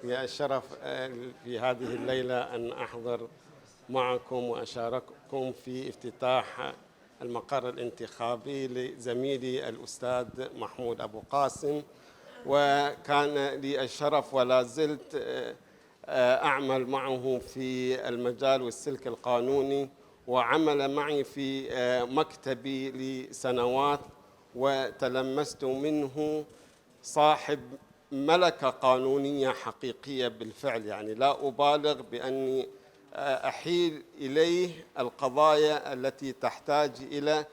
لي الشرف في هذه الليلة أن أحضر معكم وأشارككم في افتتاح المقر الانتخابي لزميلي الأستاذ محمود أبو قاسم. وكان لي الشرف ولا زلت أعمل معه في المجال والسلك القانوني، وعمل معي في مكتبي لسنوات، وتلمست منه صاحب ملكة قانونية حقيقية بالفعل. يعني لا أبالغ بأني أحيل إليه القضايا التي تحتاج إلى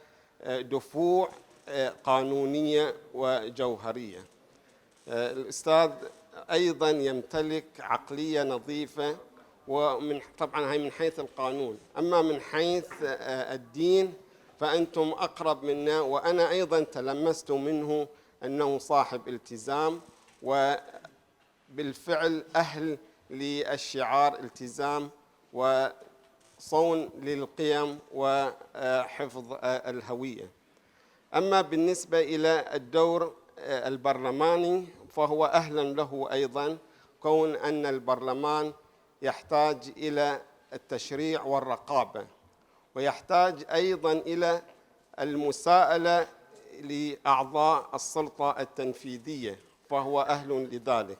دفوع قانونية وجوهرية. الأستاذ أيضا يمتلك عقلية نظيفة، طبعا هي من حيث القانون. أما من حيث الدين فأنتم أقرب منا، وأنا أيضا تلمست منه أنه صاحب التزام، وبالفعل أهل للشعار التزام وصون للقيم وحفظ الهوية. أما بالنسبة إلى الدور البرلماني فهو أهلا له أيضا، كون أن البرلمان يحتاج إلى التشريع والرقابة، ويحتاج أيضا إلى المساءلة لأعضاء السلطة التنفيذية، فهو أهل لذلك.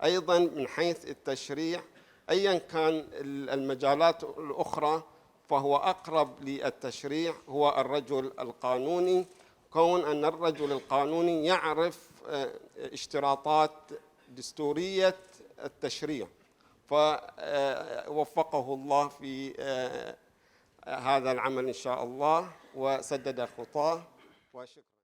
أيضا من حيث التشريع أيا كان المجالات الأخرى فهو أقرب للتشريع هو الرجل القانوني، كون أن الرجل القانوني يعرف اشتراطات دستورية التشريع، فوفقه الله في هذا العمل إن شاء الله وسدد خطاه. وشكرا.